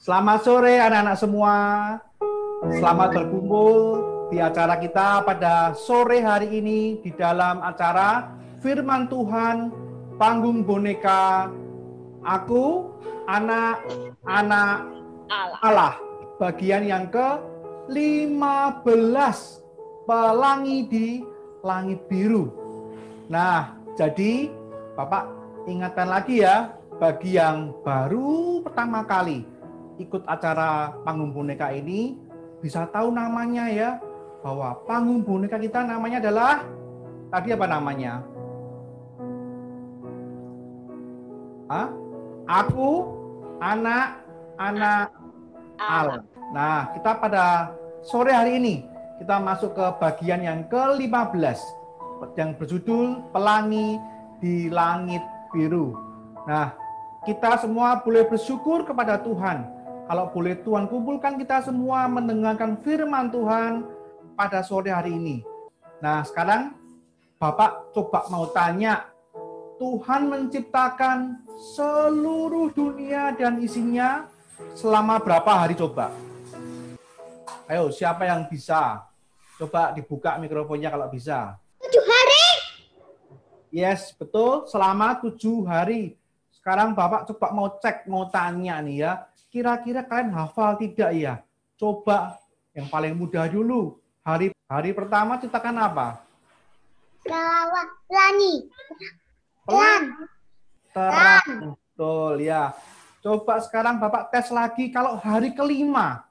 Selamat sore anak-anak semua. Selamat berkumpul di acara kita pada sore hari ini di dalam acara Firman Tuhan, Panggung Boneka, Aku, Anak-anak Allah. Bagian yang ke-15, Pelangi di Langit Biru. Nah, jadi Bapak ingatkan lagi ya, bagi yang baru pertama kali ikut acara Panggung Boneka ini, bisa tahu namanya ya, bahwa Panggung Boneka kita namanya adalah, tadi apa namanya? Aku, Anak-anak Allah. Nah, kita pada sore hari ini, kita masuk ke bagian yang ke-15, yang berjudul Pelangi di Langit Biru. Nah, kita semua boleh bersyukur kepada Tuhan. Kalau boleh Tuhan kumpulkan kita semua mendengarkan firman Tuhan pada sore hari ini. Nah, sekarang Bapak coba mau tanya, Tuhan menciptakan seluruh dunia dan isinya selama berapa hari coba? Ayo, siapa yang bisa? Coba dibuka mikrofonnya kalau bisa. 7 hari. Yes, betul. Selama 7 hari. Sekarang Bapak coba mau cek, mau tanya nih ya. Kira-kira kalian hafal tidak ya? Coba yang paling mudah dulu. Hari pertama ciptakan apa? Pelangi. Terang. Betul ya. Coba sekarang Bapak tes lagi kalau hari kelima.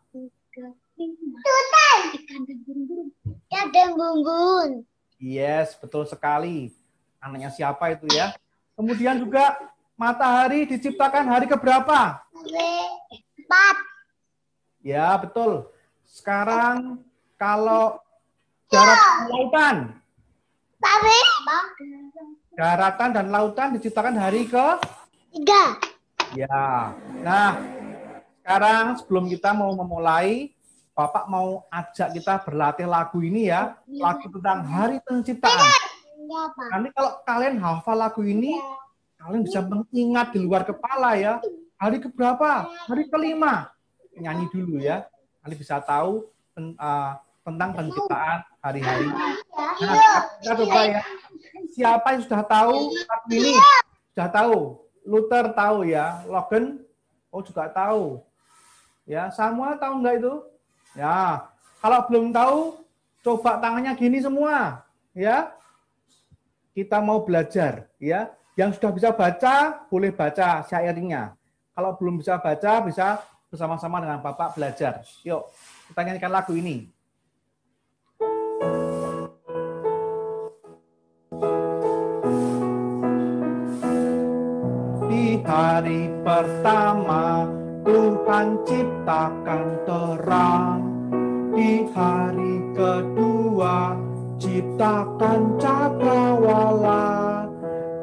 Tutai. Ikan dan bumbun. Yes, betul sekali. Anaknya siapa itu ya? Kemudian juga matahari diciptakan hari keberapa? 4. Ya, betul. Sekarang kalau daratan dan lautan. Daratan dan lautan diciptakan hari ke? 3. Ya. Nah, sekarang sebelum kita mau memulai, Bapak mau ajak kita berlatih lagu ini ya. Lagu tentang Hari Penciptaan. Nanti kalau kalian hafal lagu ini, kalian bisa mengingat di luar kepala ya. Hari keberapa? Hari kelima. Nyanyi dulu ya. Nanti bisa tahu tentang penciptaan hari-hari. Nah, kita coba ya. Siapa yang sudah tahu lagu ini? Sudah tahu? Luther tahu ya. Logan juga tahu. Ya, Samuel tahu nggak itu? Ya, kalau belum tahu, coba tangannya gini semua. Ya, kita mau belajar. Ya, yang sudah bisa baca boleh baca syairnya. Kalau belum bisa baca, bisa bersama-sama dengan Bapak belajar. Yuk, kita nyanyikan lagu ini. Di hari pertama, Tuhan ciptakan terang. Di hari kedua, ciptakan cakrawala.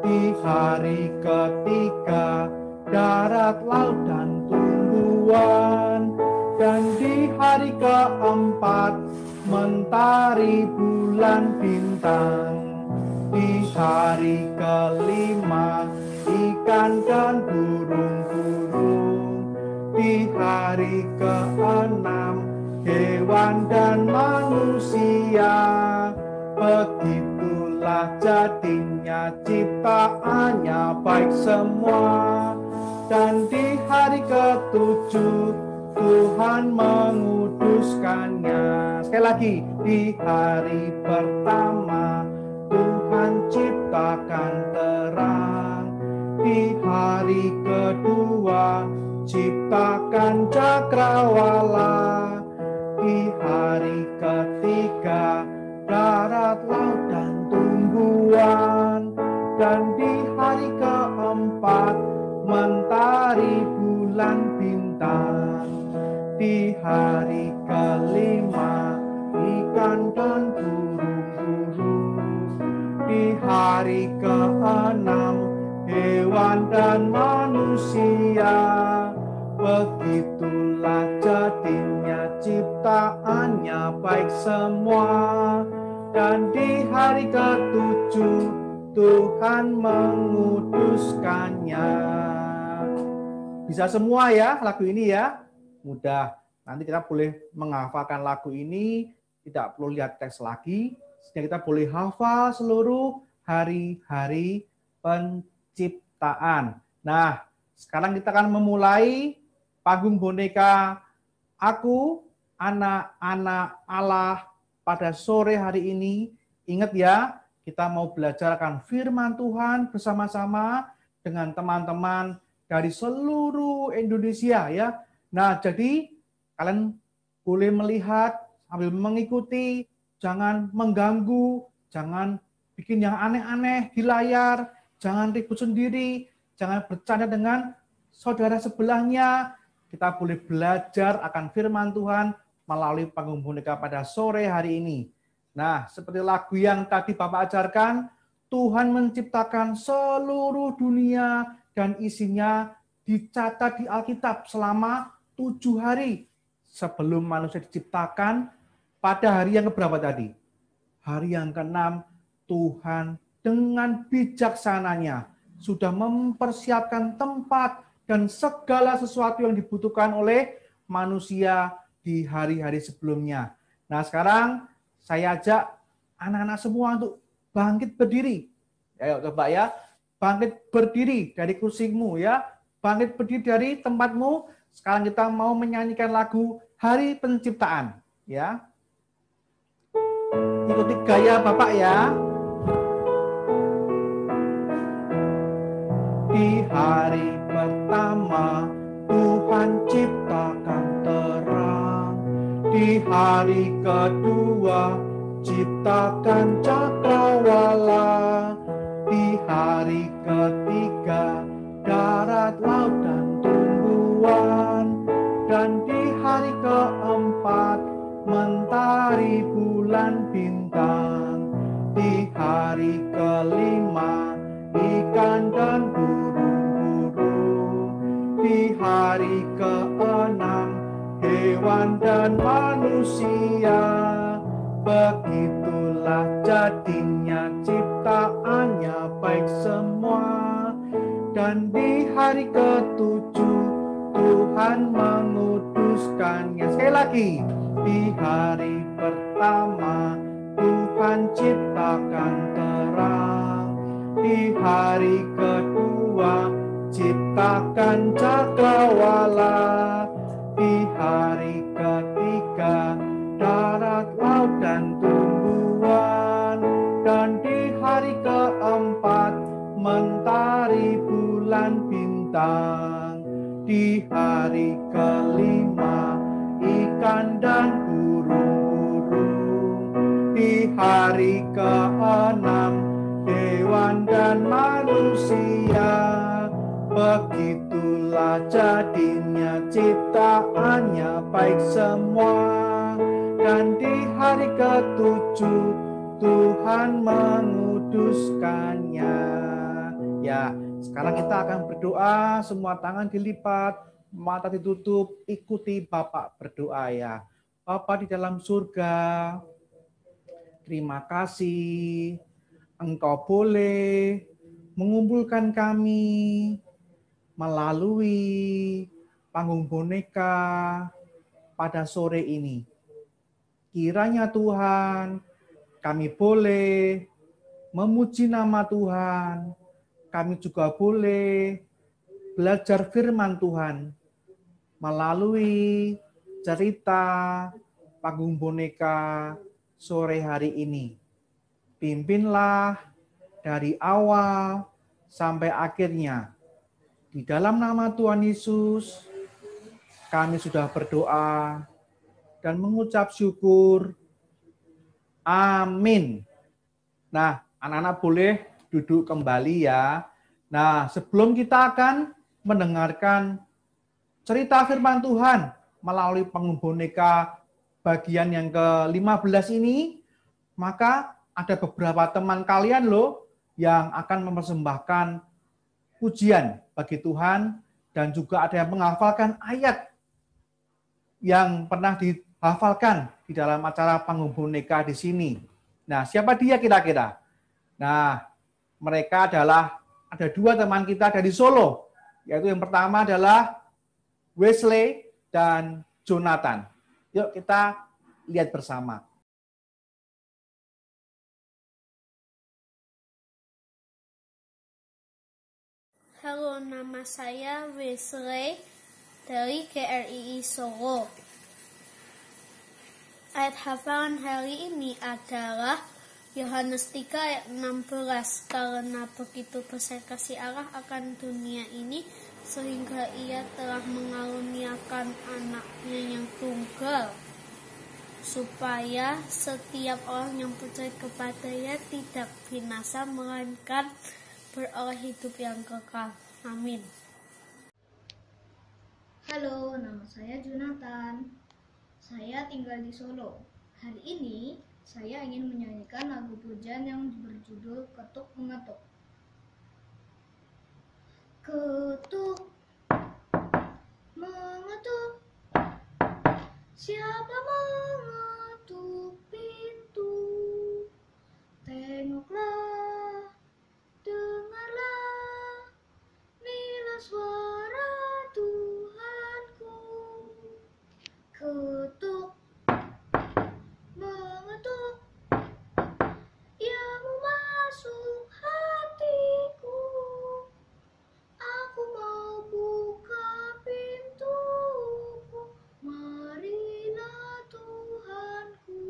Di hari ketiga, darat, laut, dan tumbuhan. Dan di hari keempat, mentari, bulan, bintang. Di hari kelima, ikan dan burung-burung. Di hari keenam, hewan dan manusia. Begitulah jadinya ciptaannya baik semua. Dan di hari ketujuh Tuhan menguduskannya. Sekali lagi, di hari pertama Tuhan ciptakan terang. Di hari kedua ciptakan cakrawala. Di hari ketiga darat, laut, dan tumbuhan. Dan di hari keempat mentari, bulan, bintang. Di hari kelima ikan dan burung-burung. Di hari keenam hewan dan manusia. Begitulah jadinya ciptaannya baik semua. Dan di hari ketujuh Tuhan menguduskannya. Bisa semua ya lagu ini ya. mudah. Nanti kita boleh menghafalkan lagu ini, tidak perlu lihat teks lagi, sehingga kita boleh hafal seluruh hari-hari penciptaan. Nah, sekarang kita akan memulai panggung boneka Aku, Anak-anak Allah pada sore hari ini. Ingat ya, kita mau belajar akan firman Tuhan bersama-sama dengan teman-teman dari seluruh Indonesia ya. Nah, jadi kalian boleh melihat sambil mengikuti, jangan mengganggu, jangan bikin yang aneh-aneh di layar, jangan ribut sendiri, jangan bercanda dengan saudara sebelahnya. Kita boleh belajar akan firman Tuhan melalui panggung boneka pada sore hari ini. Nah, seperti lagu yang tadi Bapak ajarkan, Tuhan menciptakan seluruh dunia dan isinya dicatat di Alkitab selama 7 hari sebelum manusia diciptakan. Pada hari yang keberapa tadi? Hari yang ke-6, Tuhan dengan bijaksananya sudah mempersiapkan tempat dan segala sesuatu yang dibutuhkan oleh manusia di hari-hari sebelumnya. Nah, sekarang saya ajak anak-anak semua untuk bangkit berdiri. Ayo coba ya, bangkit berdiri dari kursimu ya, bangkit berdiri dari tempatmu. Sekarang kita mau menyanyikan lagu Hari Penciptaan ya. Ikuti gaya Bapak ya. Di hari pertama Tuhan ciptakan terang. Di hari kedua ciptakan cakrawala. Di hari ketiga darat, laut dan tumbuhan. Dan di hari keempat mentari, bulan, bintang. Di hari kelima ikan dan burung-burung. Di hari keenam hewan dan manusia. Begitulah jadinya ciptaannya baik semua. Dan di hari ketujuh Tuhan menguduskannya. Sekali lagi, di hari pertama Tuhan ciptakan terang. Di hari kedua ciptakan cakrawala. Di hari ketiga darat, laut dan tumbuhan. Dan di hari keempat mentari, bulan, bintang. Di hari kelima ikan dan burung-burung. Di hari keenam hewan dan manusia. Begitulah jadinya ciptaannya baik semua. Dan di hari ketujuh Tuhan menguduskannya. Ya, sekarang kita akan berdoa, semua tangan dilipat, mata ditutup, ikuti Bapak berdoa ya. Bapa di dalam surga, terima kasih Engkau boleh mengumpulkan kami melalui panggung boneka pada sore ini. Kiranya Tuhan, kami boleh memuji nama Tuhan, kami juga boleh belajar firman Tuhan melalui cerita panggung boneka sore hari ini. Pimpinlah dari awal sampai akhirnya. Di dalam nama Tuhan Yesus, kami sudah berdoa dan mengucap syukur. Amin. Nah, anak-anak boleh duduk kembali ya. Nah, sebelum kita akan mendengarkan cerita firman Tuhan melalui panggung boneka bagian yang ke-15 ini, maka ada beberapa teman kalian loh yang akan mempersembahkan pujian bagi Tuhan dan juga ada yang menghafalkan ayat yang pernah dihafalkan di dalam acara panggung boneka di sini. Nah, siapa dia kira-kira? Nah, mereka adalah ada dua teman kita dari Solo, yaitu yang pertama adalah Wesley dan Jonathan. Yuk kita lihat bersama. Halo, nama saya Wesley dari GRII Solo. Ayat hafalan hari ini adalah Yohanes 3 ayat 16. Karena begitu besar kasih Allah akan dunia ini, sehingga ia telah mengaruniakan anaknya yang tunggal, supaya setiap orang yang percaya kepadanya tidak binasa, melainkan beroleh hidup yang kekal. Amin. Halo, nama saya Jonathan. Saya tinggal di Solo. Hari ini saya ingin menyanyikan lagu pujian yang berjudul Ketuk Mengetuk. Ketuk mengetuk, siapa mengetuk pintu? Tengoklah, dengarlah, inilah suara Tuhanku. Ketuk mengetuk, ia mau masuk hatiku. Aku mau buka pintuku, marilah Tuhanku.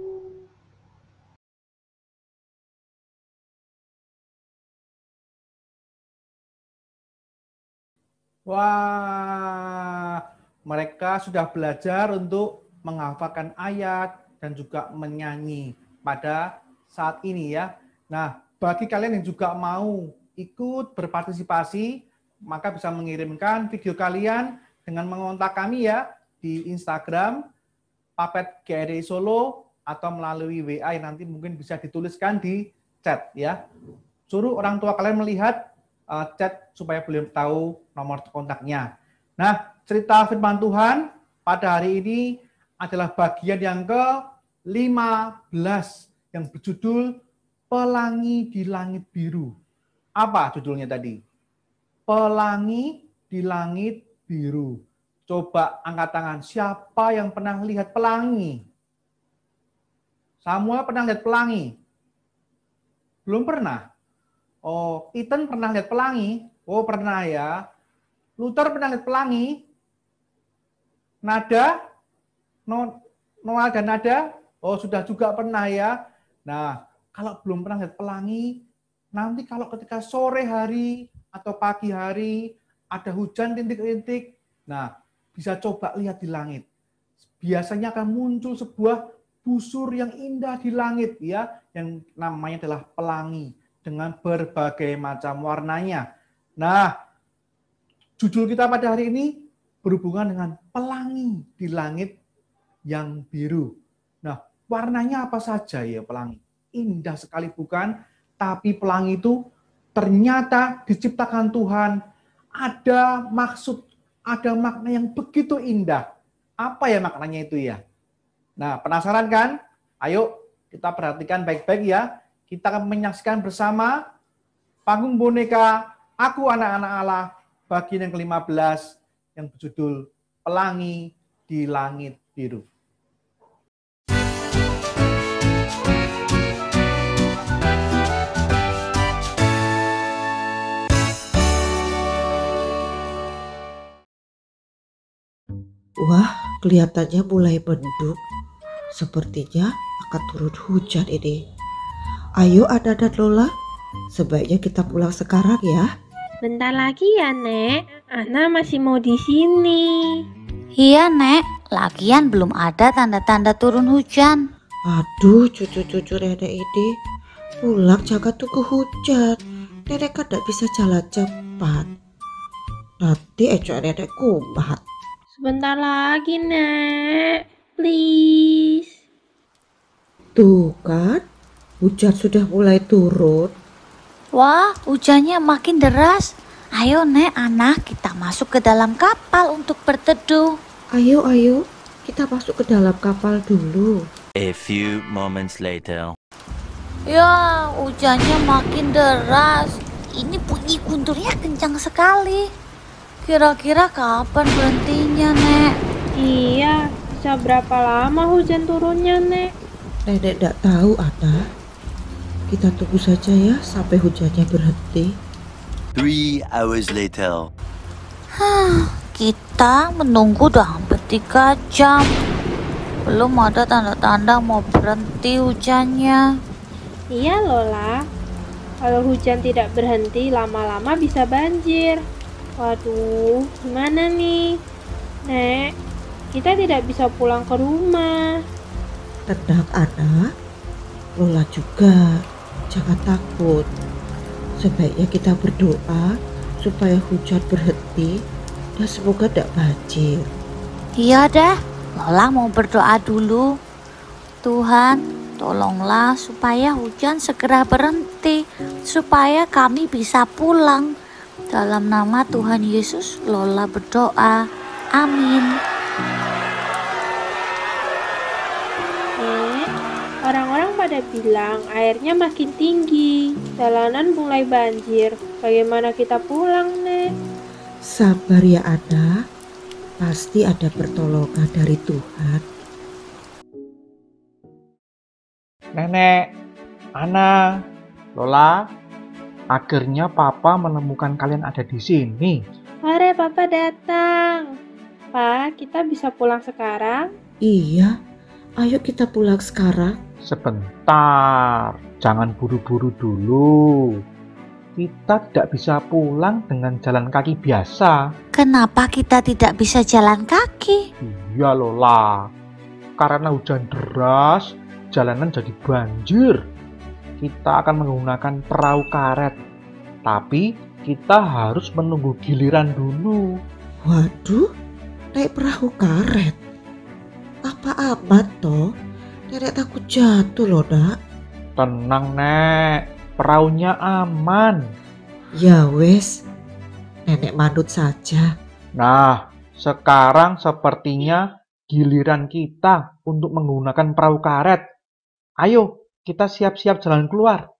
Wah, mereka sudah belajar untuk menghafalkan ayat dan juga menyanyi pada saat ini ya. Nah, bagi kalian yang juga mau ikut berpartisipasi, maka bisa mengirimkan video kalian dengan mengontak kami ya di Instagram Papet GRI Solo atau melalui WA yang nanti mungkin bisa dituliskan di chat ya. Suruh orang tua kalian melihat chat supaya beliau tahu nomor kontaknya. Nah, cerita firman Tuhan pada hari ini adalah bagian yang ke-15 yang berjudul Pelangi di Langit Biru. Apa judulnya tadi? Pelangi di Langit Biru. Coba angkat tangan, siapa yang pernah lihat pelangi? Samuel pernah lihat pelangi? Belum pernah? Oh, Ethan pernah lihat pelangi? Oh, pernah ya. Luther pernah lihat pelangi? Nada? Noah dan Nada? Oh, sudah juga pernah ya. Nah, kalau belum pernah lihat pelangi, nanti kalau ketika sore hari atau pagi hari ada hujan rintik-rintik, nah, bisa coba lihat di langit. Biasanya akan muncul sebuah busur yang indah di langit ya, yang namanya adalah pelangi dengan berbagai macam warnanya. Nah, judul kita pada hari ini berhubungan dengan pelangi di langit yang biru. Nah, warnanya apa saja ya pelangi? Indah sekali bukan? Tapi pelangi itu ternyata diciptakan Tuhan. Ada maksud, ada makna yang begitu indah. Apa ya maknanya itu ya? Nah, penasaran kan? Ayo kita perhatikan baik-baik ya. Kita akan menyaksikan bersama panggung boneka Aku Anak-anak Allah bagian yang ke-15 yang berjudul Pelangi di Langit Biru. Wah, kelihatannya mulai mendung. Sepertinya akan turun hujan ini. Ayo Ada dan Lola, sebaiknya kita pulang sekarang ya. Bentar lagi ya, Nek. Ana masih mau di sini. Iya, Nek. Lagian belum ada tanda-tanda turun hujan. Aduh, cucu-cucu nenek ini. Pulang jangan tunggu hujan. Nenek kan tidak bisa jalan cepat. Nanti ecok nenek kumat. Sebentar lagi, Nek. Please. Tuh kan, hujan sudah mulai turun. Wah, hujannya makin deras. Ayo, Nek, anak, kita masuk ke dalam kapal untuk berteduh. Ayo, kita masuk ke dalam kapal dulu. A few moments later. Ya, hujannya makin deras. Ini bunyi gunturnya kencang sekali. Kira-kira kapan berhentinya, Nek? Iya, bisa berapa lama hujan turunnya, Nek? Nenek tidak tahu, Ana. Kita tunggu saja ya sampai hujannya berhenti. 3 hours later. Kita menunggu udah hampir 3 jam. Belum ada tanda-tanda mau berhenti hujannya. Iya, Lola. Kalau hujan tidak berhenti, lama-lama bisa banjir. Waduh, gimana nih? Nek, kita tidak bisa pulang ke rumah. Tenang, Ana. Lola juga. Jangan takut. Sebaiknya kita berdoa supaya hujan berhenti dan semoga tidak banjir. Iya deh, Lola mau berdoa dulu. Tuhan, tolonglah supaya hujan segera berhenti, supaya kami bisa pulang. Dalam nama Tuhan Yesus, Lola berdoa. Amin. Nek, orang-orang pada bilang airnya makin tinggi, jalanan mulai banjir. Bagaimana kita pulang, Nek? Sabar ya, Ana. Pasti ada pertolongan dari Tuhan. Nenek, Ana, Lola, akhirnya Papa menemukan kalian ada di sini. Hore, Papa datang. Pa, kita bisa pulang sekarang? Iya, ayo kita pulang sekarang. Sebentar, jangan buru-buru dulu. Kita tidak bisa pulang dengan jalan kaki biasa. Kenapa kita tidak bisa jalan kaki? Iya Lola, karena hujan deras, jalanan jadi banjir. Kita akan menggunakan perahu karet, tapi kita harus menunggu giliran dulu. Waduh, naik perahu karet. Apa aman toh? Nenek takut jatuh loh, Nak. Tenang Nek, perahunya aman. Ya wes, nenek manut saja. Nah, sekarang sepertinya giliran kita untuk menggunakan perahu karet. Ayo, kita siap-siap jalan keluar.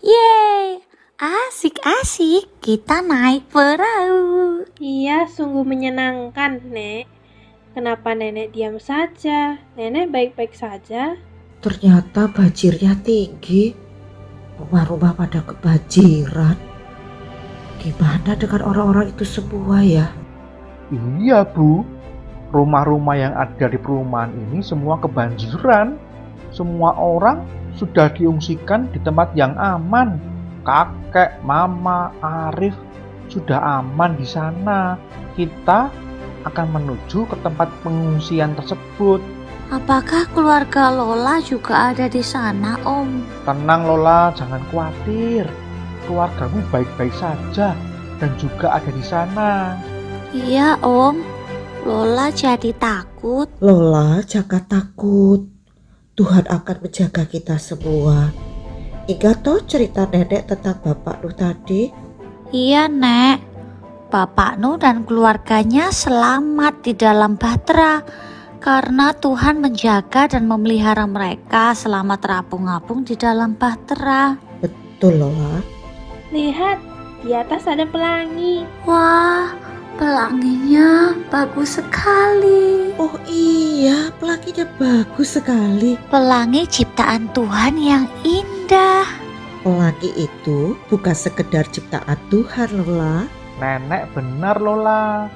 Yeay, asik-asik kita naik perahu. Iya, sungguh menyenangkan, Nek. Kenapa Nenek diam saja? Nenek baik-baik saja. Ternyata banjirnya tinggi. Rumah-rumah pada kebanjiran. Gimana dengan orang-orang itu semua ya? Iya Bu, rumah-rumah yang ada di perumahan ini semua kebanjiran. Semua orang sudah diungsikan di tempat yang aman. Kakek, Mama, Arif sudah aman di sana. Kita akan menuju ke tempat pengungsian tersebut. Apakah keluarga Lola juga ada di sana, Om? Tenang Lola, jangan khawatir. Keluargamu baik-baik saja dan juga ada di sana. Iya, Om. Lola jadi takut. Lola, jangan takut. Tuhan akan menjaga kita semua. Ingat toh cerita nenek tentang Bapak Nuh tadi? Iya, Nek. Bapak Nuh dan keluarganya selamat di dalam bahtera karena Tuhan menjaga dan memelihara mereka selama terapung-apung di dalam bahtera. Betul Lola. Lihat, di atas ada pelangi. Wah, pelanginya bagus sekali. Oh iya, pelanginya bagus sekali. Pelangi ciptaan Tuhan yang indah. Pelangi itu bukan sekedar ciptaan Tuhan Lola. Nenek benar Lola.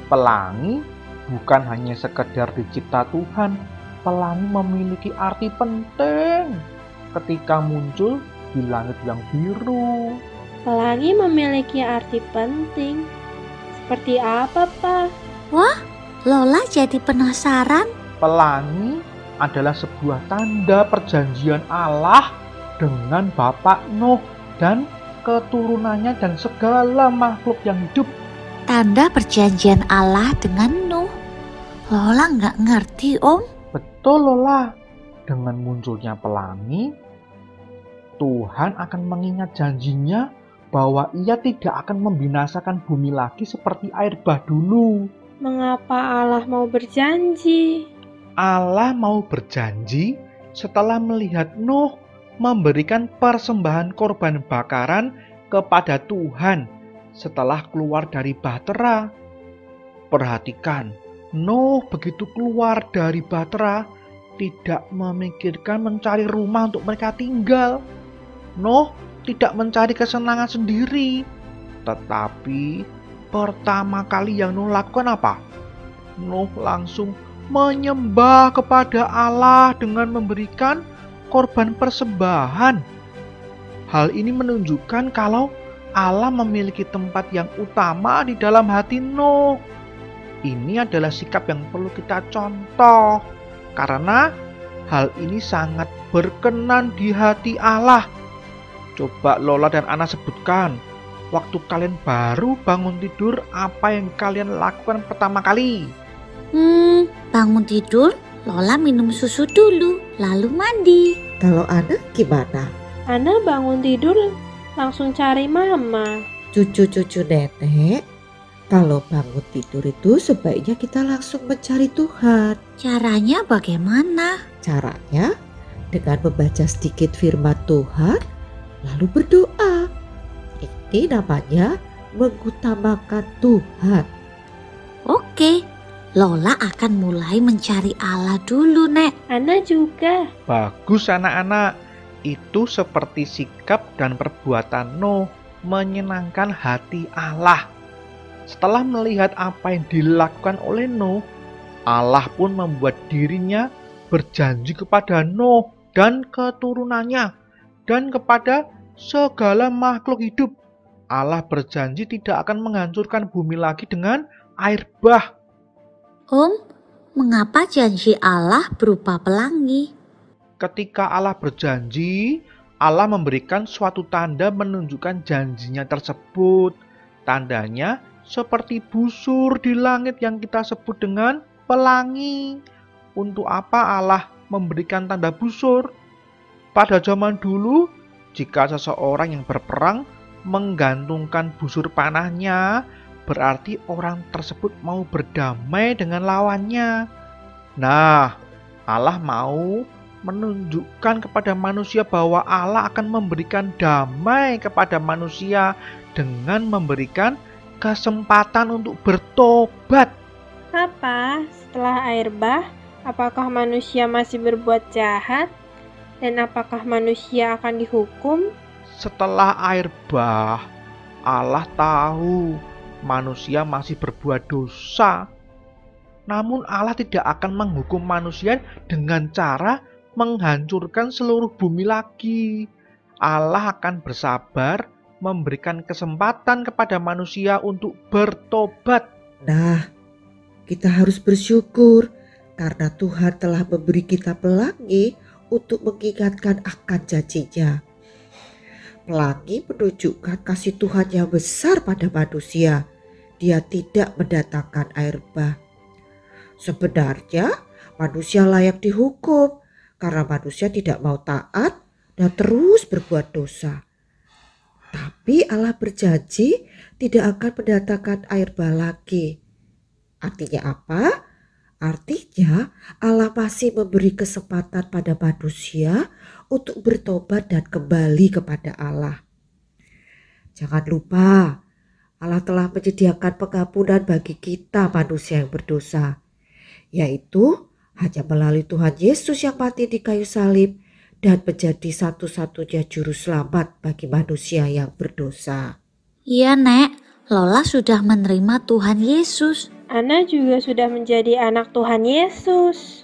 Pelangi bukan hanya sekedar dicipta Tuhan. Pelangi memiliki arti penting ketika muncul di langit yang biru. Pelangi memiliki arti penting. Seperti apa, Pak? Wah, Lola jadi penasaran. Pelangi adalah sebuah tanda perjanjian Allah dengan Bapak Nuh dan keturunannya dan segala makhluk yang hidup. Tanda perjanjian Allah dengan Nuh. Lola nggak ngerti, Om. Betul Lola. Dengan munculnya pelangi, Tuhan akan mengingat janjinya bahwa ia tidak akan membinasakan bumi lagi seperti air bah dulu. Mengapa Allah mau berjanji? Allah mau berjanji setelah melihat Nuh memberikan persembahan korban bakaran kepada Tuhan setelah keluar dari bahtera. Perhatikan, Nuh begitu keluar dari Bahtera tidak memikirkan mencari rumah untuk mereka tinggal. Nuh tidak mencari kesenangan sendiri, tetapi pertama kali yang Nuh lakukan apa? Nuh langsung menyembah kepada Allah dengan memberikan korban persembahan. Hal ini menunjukkan kalau Allah memiliki tempat yang utama di dalam hati Nuh. Ini adalah sikap yang perlu kita contoh, karena hal ini sangat berkenan di hati Allah. Coba Lola dan Ana sebutkan, waktu kalian baru bangun tidur, apa yang kalian lakukan pertama kali? Bangun tidur, Lola minum susu dulu, lalu mandi. Kalau Ana gimana? Ana bangun tidur langsung cari mama. Cucu-cucu nenek, kalau bangun tidur itu sebaiknya kita langsung mencari Tuhan. Caranya bagaimana? Caranya dengan membaca sedikit firman Tuhan, lalu berdoa. Ini namanya mengutamakan Tuhan. Oke, Lola akan mulai mencari Allah dulu, Nek. Ana juga. Bagus anak-anak, itu seperti sikap dan perbuatan Nuh menyenangkan hati Allah. Setelah melihat apa yang dilakukan oleh Nuh, Allah pun membuat dirinya berjanji kepada Nuh dan keturunannya dan kepada segala makhluk hidup. Allah berjanji tidak akan menghancurkan bumi lagi dengan air bah. Mengapa janji Allah berupa pelangi? Ketika Allah berjanji, Allah memberikan suatu tanda menunjukkan janjinya tersebut. Tandanya seperti busur di langit yang kita sebut dengan pelangi. Untuk apa Allah memberikan tanda busur? Pada zaman dulu, jika seseorang yang berperang menggantungkan busur panahnya, berarti orang tersebut mau berdamai dengan lawannya. Nah, Allah mau menunjukkan kepada manusia bahwa Allah akan memberikan damai kepada manusia dengan memberikan kesempatan untuk bertobat. Apa? Setelah air bah, apakah manusia masih berbuat jahat? Dan apakah manusia akan dihukum? Setelah air bah, Allah tahu manusia masih berbuat dosa. Namun Allah tidak akan menghukum manusia dengan cara menghancurkan seluruh bumi lagi. Allah akan bersabar memberikan kesempatan kepada manusia untuk bertobat. Nah, kita harus bersyukur karena Tuhan telah memberi kita pelangi untuk mengingatkan akan janjinya. Pelangi menunjukkan kasih Tuhan yang besar pada manusia. Dia tidak mendatangkan air bah. Sebenarnya manusia layak dihukum karena manusia tidak mau taat dan terus berbuat dosa. Tapi Allah berjanji tidak akan mendatangkan air bah lagi. Artinya apa? Artinya Allah masih memberi kesempatan pada manusia untuk bertobat dan kembali kepada Allah. Jangan lupa, Allah telah menyediakan pengampunan bagi kita manusia yang berdosa, yaitu hanya melalui Tuhan Yesus yang mati di kayu salib dan menjadi satu-satunya juru selamat bagi manusia yang berdosa. Iya, Nek. Lola sudah menerima Tuhan Yesus. Ana juga sudah menjadi anak Tuhan Yesus.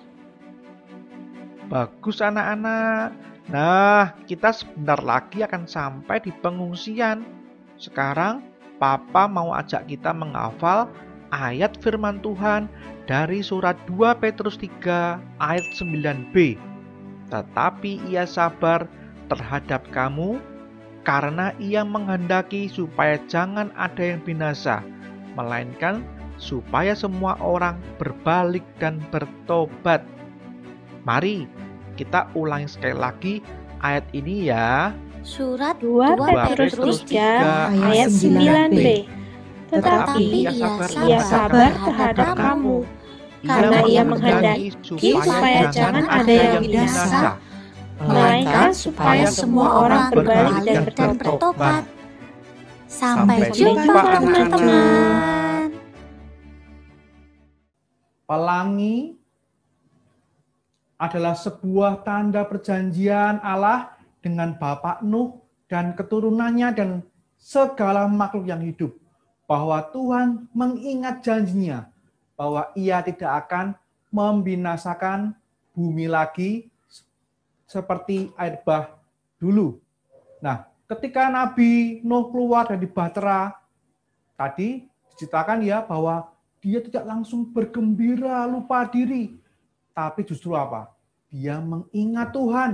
Bagus anak-anak. Nah, kita sebentar lagi akan sampai di pengungsian. Sekarang, Papa mau ajak kita menghafal ayat firman Tuhan dari surat 2 Petrus 3 ayat 9b. Tetapi ia sabar terhadap kamu karena ia menghendaki supaya jangan ada yang binasa, melainkan supaya semua orang berbalik dan bertobat. Mari kita ulangi sekali lagi ayat ini ya. Surat 2 Petrus 3 ayat 9b. Tetapi ia sabar terhadap kamu karena ia menghendaki supaya jangan ada yang binasa, melainkan supaya semua orang berbalik dan bertobat. Sampai jumpa teman-teman. Pelangi adalah sebuah tanda perjanjian Allah dengan Bapak Nuh dan keturunannya dan segala makhluk yang hidup. Bahwa Tuhan mengingat janjinya bahwa ia tidak akan membinasakan bumi lagi seperti air bah dulu. Nah, ketika Nabi Nuh keluar dari bahtera, tadi diceritakan ya bahwa dia tidak langsung bergembira, lupa diri. Tapi justru apa? Dia mengingat Tuhan.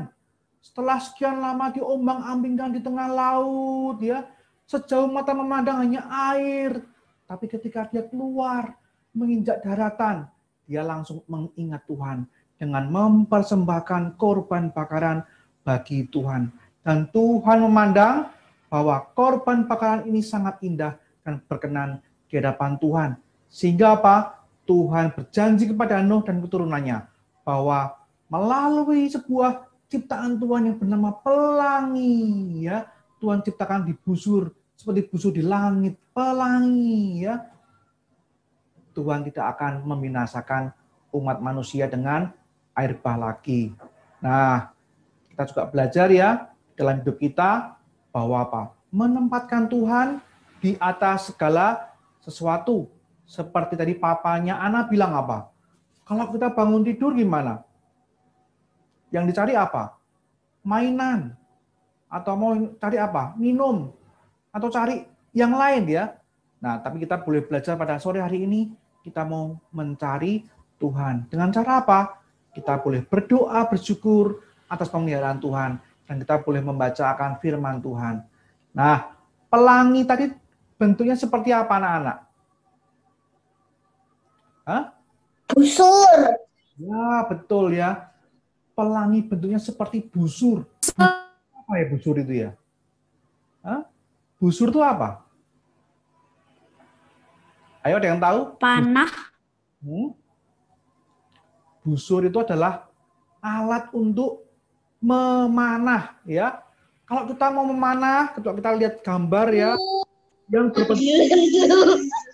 Setelah sekian lama diombang-ambingkan di tengah laut, ya, sejauh mata memandang hanya air. Tapi ketika dia keluar, menginjak daratan, dia langsung mengingat Tuhan dengan mempersembahkan korban bakaran bagi Tuhan. Dan Tuhan memandang bahwa korban bakaran ini sangat indah dan berkenan di hadapan Tuhan. Sehingga apa? Tuhan berjanji kepada Nuh dan keturunannya bahwa melalui sebuah ciptaan Tuhan yang bernama pelangi, ya, Tuhan ciptakan di busur seperti busur di langit, pelangi, ya. Tuhan tidak akan membinasakan umat manusia dengan air bah lagi. Nah, kita juga belajar ya dalam hidup kita bahwa apa? Menempatkan Tuhan di atas segala sesuatu. Seperti tadi papanya Ana bilang apa? Kalau kita bangun tidur gimana? Yang dicari apa? Mainan. Atau mau cari apa? Minum. Atau cari yang lain ya. Nah, tapi kita boleh belajar pada sore hari ini, kita mau mencari Tuhan. Dengan cara apa? Kita boleh berdoa, bersyukur atas pemeliharaan Tuhan. Dan kita boleh membacakan firman Tuhan. Nah, pelangi tadi bentuknya seperti apa anak-anak? Hah? Busur. Ya, betul ya. Pelangi bentuknya seperti busur. Apa ya busur itu ya? Hah? Busur itu apa? Ayo, ada yang tahu? Panah. Busur itu adalah alat untuk memanah, ya. Kalau kita mau memanah, kita lihat gambar ya, yang berbentuk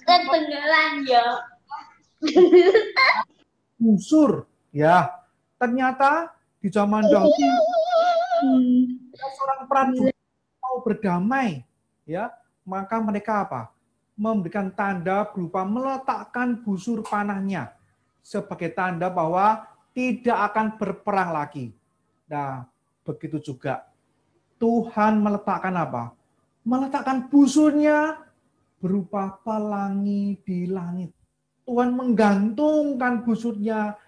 Ketinggalan ya. busur, ya. Ternyata di zaman dahulu seorang prajurit mau berdamai, ya, maka mereka apa? Memberikan tanda berupa meletakkan busur panahnya sebagai tanda bahwa tidak akan berperang lagi. Nah, begitu juga Tuhan meletakkan apa? Meletakkan busurnya berupa pelangi di langit. Tuhan menggantungkan busurnya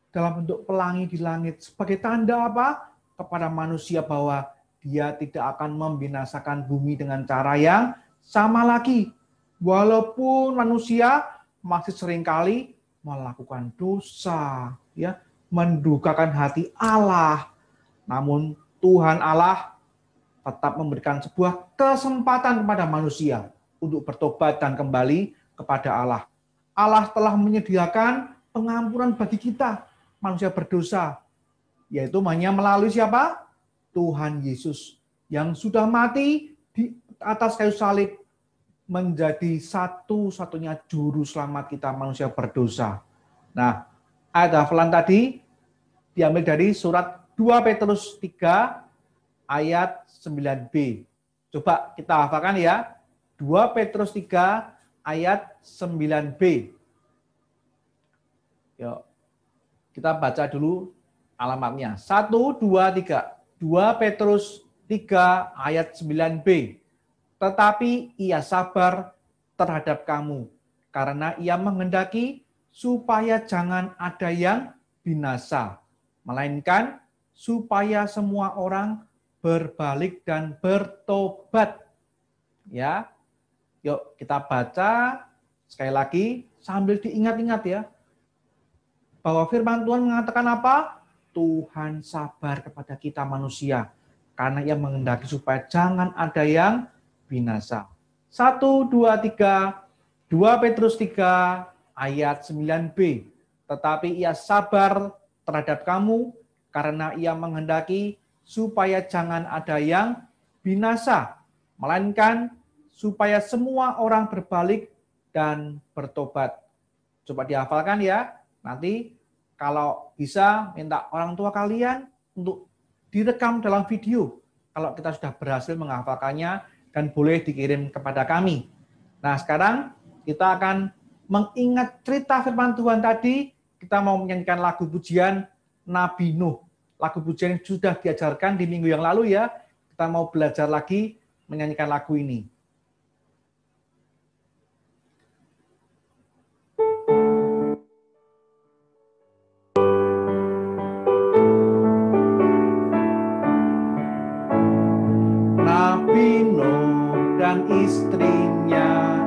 dalam bentuk pelangi di langit sebagai tanda apa? Kepada manusia bahwa dia tidak akan membinasakan bumi dengan cara yang sama lagi. Walaupun manusia masih seringkali melakukan dosa, ya, mendukakan hati Allah. Namun Tuhan Allah tetap memberikan sebuah kesempatan kepada manusia untuk bertobat dan kembali kepada Allah. Allah telah menyediakan pengampunan bagi kita, manusia berdosa, yaitu hanya melalui siapa? Tuhan Yesus yang sudah mati di atas kayu salib menjadi satu-satunya juru selamat kita manusia berdosa. Nah, ayat hafalan tadi diambil dari surat 2 Petrus 3 ayat 9b. Coba kita hafalkan ya. 2 Petrus 3 ayat 9b. Yuk, kita baca dulu alamatnya. 1, 2, 3. 2 Petrus 3 ayat 9b. Tetapi ia sabar terhadap kamu, karena ia menghendaki supaya jangan ada yang binasa, melainkan supaya semua orang berbalik dan bertobat. Ya, yuk kita baca sekali lagi sambil diingat-ingat ya, bahwa firman Tuhan mengatakan apa? Tuhan sabar kepada kita manusia, karena ia menghendaki supaya jangan ada yang binasa. 1, 2, 3, 2 Petrus 3 ayat 9b. Tetapi ia sabar terhadap kamu karena ia menghendaki supaya jangan ada yang binasa, melainkan supaya semua orang berbalik dan bertobat. Coba dihafalkan ya. Nanti kalau bisa minta orang tua kalian untuk direkam dalam video kalau kita sudah berhasil menghafalkannya dan boleh dikirim kepada kami. Nah, sekarang kita akan mengingat cerita firman Tuhan tadi. Kita mau menyanyikan lagu pujian Nabi Nuh. Lagu pujian yang sudah diajarkan di minggu yang lalu ya. Kita mau belajar lagi menyanyikan lagu ini. Nabi Nuh dan istrinya,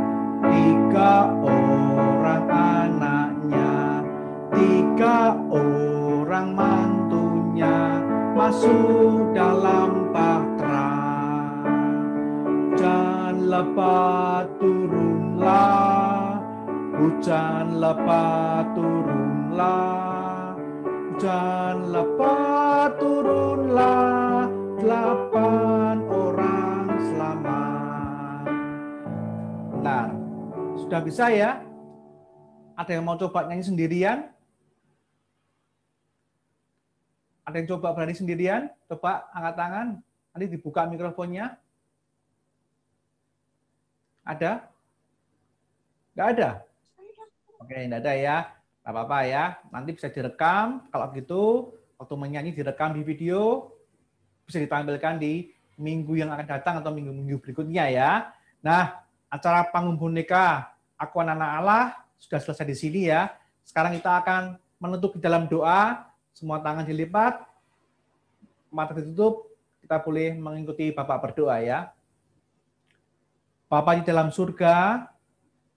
3 orang anaknya, 3 orang mantunya masuk dalam bahtera. Hujan lebat turunlah, hujan lebat turunlah, hujan lebat turunlah, 8 orang selamat. Benar. Sudah bisa ya? Ada yang mau coba nyanyi sendirian? Ada yang coba berani sendirian? Coba angkat tangan. Nanti dibuka mikrofonnya. Ada? Nggak ada? Oke, nggak ada ya. Nggak apa-apa ya. Nanti bisa direkam. Kalau gitu, waktu menyanyi direkam di video, bisa ditampilkan di minggu yang akan datang atau minggu-minggu berikutnya ya. Nah, acara panggung boneka Aku Anak Allah sudah selesai di sini ya. Sekarang kita akan menutup di dalam doa. Semua tangan dilipat, mata ditutup, kita boleh mengikuti Bapak berdoa ya. Bapa di dalam surga,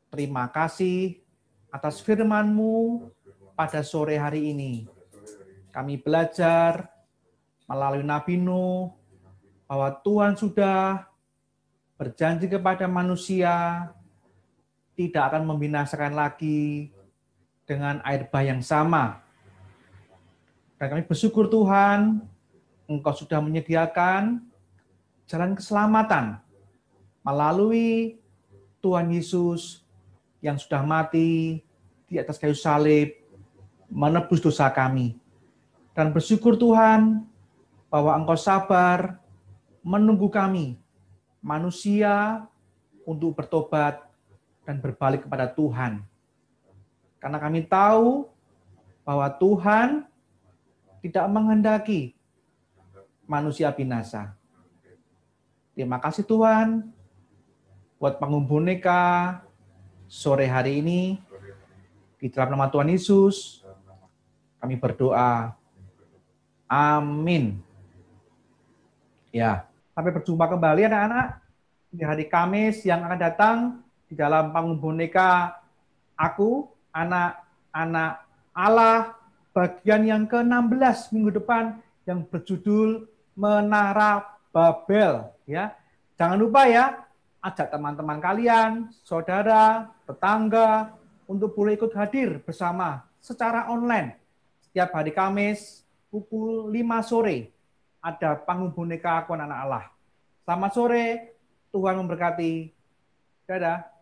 terima kasih atas firman-Mu pada sore hari ini. Kami belajar melalui Nabi Nuh bahwa Tuhan sudah berjanji kepada manusia tidak akan membinasakan lagi dengan air bah yang sama. Dan kami bersyukur Tuhan, Engkau sudah menyediakan jalan keselamatan melalui Tuhan Yesus yang sudah mati di atas kayu salib, menebus dosa kami. Dan bersyukur Tuhan, bahwa Engkau sabar menunggu kami, manusia, untuk bertobat dan berbalik kepada Tuhan. Karena kami tahu bahwa Tuhan tidak menghendaki manusia binasa. Terima kasih Tuhan buat panggung boneka sore hari ini. Di dalam nama Tuhan Yesus, kami berdoa. Amin. Ya, sampai berjumpa kembali anak-anak di hari Kamis yang akan datang di dalam panggung boneka Aku Anak-anak Allah bagian yang ke-16 minggu depan yang berjudul Menara Babel ya. Jangan lupa ya, ajak teman-teman kalian, saudara, tetangga untuk boleh ikut hadir bersama secara online. Setiap hari Kamis pukul 5 sore ada panggung boneka Aku Anak Allah. Selamat sore, Tuhan memberkati. Dadah.